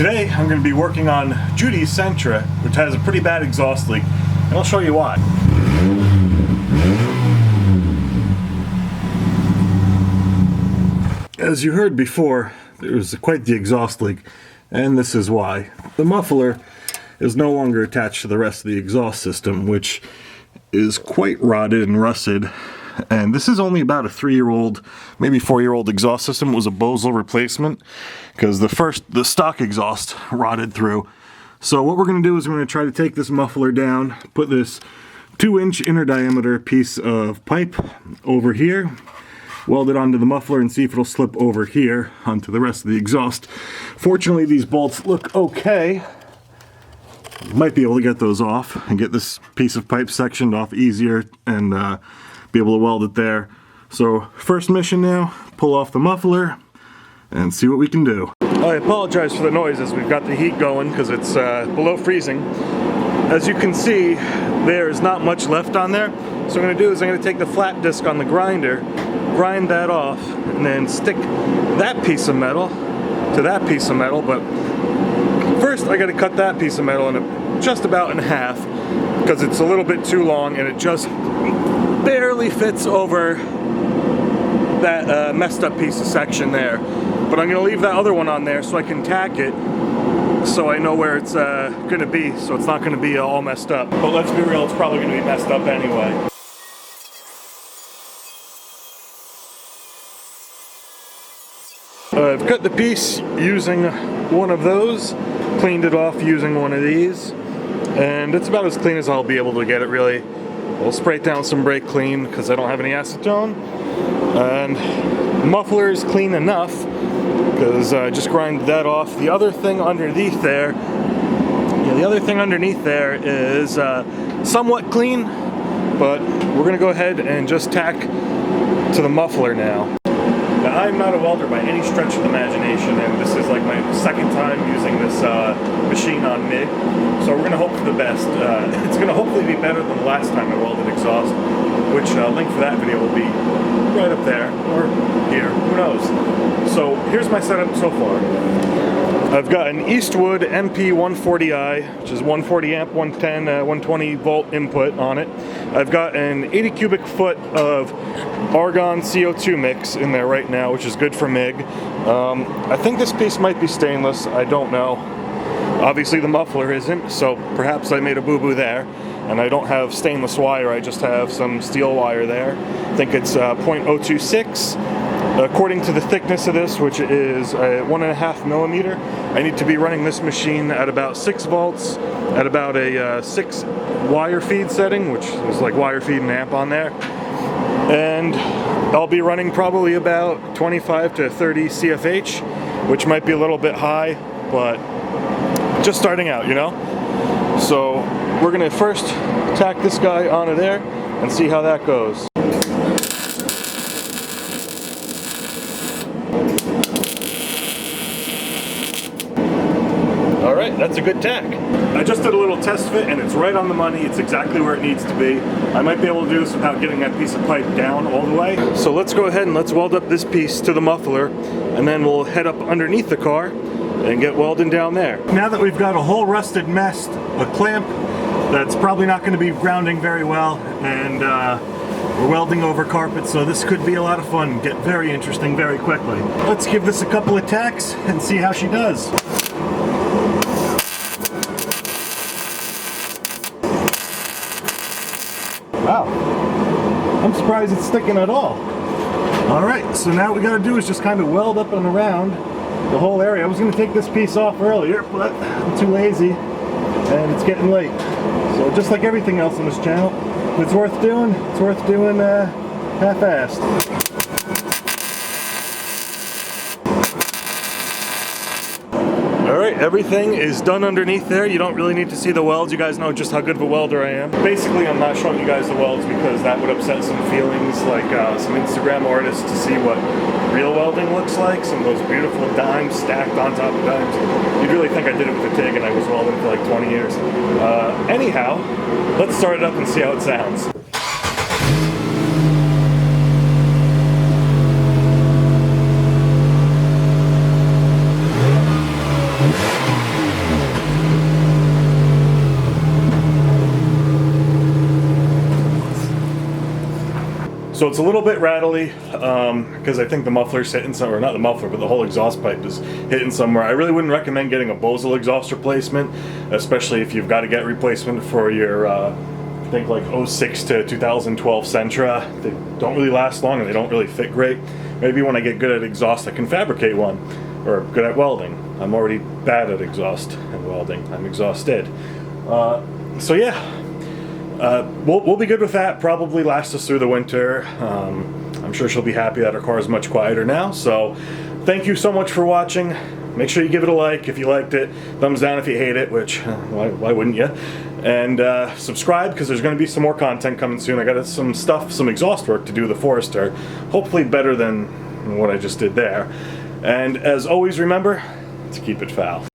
Today I'm going to be working on Judy's Sentra, which has a pretty bad exhaust leak, and I'll show you why. As you heard before, there was quite the exhaust leak, and this is why. The muffler is no longer attached to the rest of the exhaust system, which is quite rotted and rusted. And this is only about a 3-year-old, maybe 4-year-old exhaust system. It was a Bosal replacement because the stock exhaust rotted through. So what we're going to do is we're going to try to take this muffler down, put this 2-inch inner diameter piece of pipe over here, weld it onto the muffler and see if it'll slip over here onto the rest of the exhaust. Fortunately, these bolts look okay. Might be able to get those off and get this piece of pipe sectioned off easier and be able to weld it there. So first mission now, pull off the muffler and see what we can do. I apologize for the noises. We've got the heat going because it's below freezing. As you can see, there is not much left on there. So what I'm going to do is I'm going to take the flat disc on the grinder, grind that off, and then stick that piece of metal to that piece of metal. But first I got to cut that piece of metal just about in half because it's a little bit too long and it just barely fits over that messed up piece of section there. But I'm going to leave that other one on there so I can tack it so I know where it's going to be, so it's not going to be all messed up. But let's be real, it's probably going to be messed up anyway. I've cut the piece using one of those, cleaned it off using one of these, and it's about as clean as I'll be able to get it, really. We'll spray it down some brake clean because I don't have any acetone, and the muffler is clean enough because I just grinded that off. The other thing underneath there, is somewhat clean, but we're going to go ahead and just tack to the muffler now. Now, I'm not a welder by any stretch of the imagination, and this is like my second time using this machine on MIG, so we're going to hope for the best. It's going to hopefully be better than the last time I welded exhaust, which link for that video will be right up there, or here, who knows. So here's my setup so far. I've got an Eastwood MP140i, which is 140 amp, 110, 120 volt input on it. I've got an 80 cubic foot of argon CO2 mix in there right now, which is good for MIG. I think this piece might be stainless, I don't know. Obviously the muffler isn't, so perhaps I made a boo-boo there. And I don't have stainless wire, I just have some steel wire there. I think it's 0.026. According to the thickness of this, which is 1.5 millimeter, I need to be running this machine at about 6 volts, at about a 6 wire feed setting, which is like wire feed and amp on there. And I'll be running probably about 25 to 30 CFH, which might be a little bit high, but just starting out, you know? So we're gonna first tack this guy onto there and see how that goes. Alright, that's a good tack. I just did a little test fit and it's right on the money. It's exactly where it needs to be. I might be able to do this without getting that piece of pipe down all the way. So let's go ahead and let's weld up this piece to the muffler, and then we'll head up underneath the car and get welding down there. Now that we've got a whole rusted mess, a clamp that's probably not going to be grounding very well, and we're welding over carpet, so this could be a lot of fun, get very interesting very quickly. Let's give this a couple of tacks and see how she does. Wow, I'm surprised it's sticking at all. Alright, so now what we got to do is just kind of weld up and around the whole area. I was going to take this piece off earlier, but I'm too lazy and it's getting late. So just like everything else on this channel, if it's worth doing, it's worth doing half-assed. Alright, everything is done underneath there. You don't really need to see the welds. You guys know just how good of a welder I am. Basically, I'm not showing you guys the welds because that would upset some feelings, like some Instagram artists to see what real welding looks like. Some of those beautiful dimes stacked on top of dimes. You'd really think I did it with a TIG and I was welding for like 20 years. Anyhow, let's start it up and see how it sounds. So it's a little bit rattly because I think the muffler's hitting somewhere, not the muffler, but the whole exhaust pipe is hitting somewhere. I really wouldn't recommend getting a Bosal exhaust replacement, especially if you've got to get replacement for your, I think like 06 to 2012 Sentra. They don't really last long and they don't really fit great. Maybe when I get good at exhaust, I can fabricate one, or good at welding. I'm already bad at exhaust and welding. I'm exhausted. So yeah. We'll be good with that. Probably last us through the winter. I'm sure she'll be happy that her car is much quieter now. So thank you so much for watching. Make sure you give it a like if you liked it. Thumbs down if you hate it, which why wouldn't you? And subscribe, because there's going to be some more content coming soon. I got some stuff, some exhaust work to do with the Forester. Hopefully better than what I just did there. And as always, remember to keep it foul.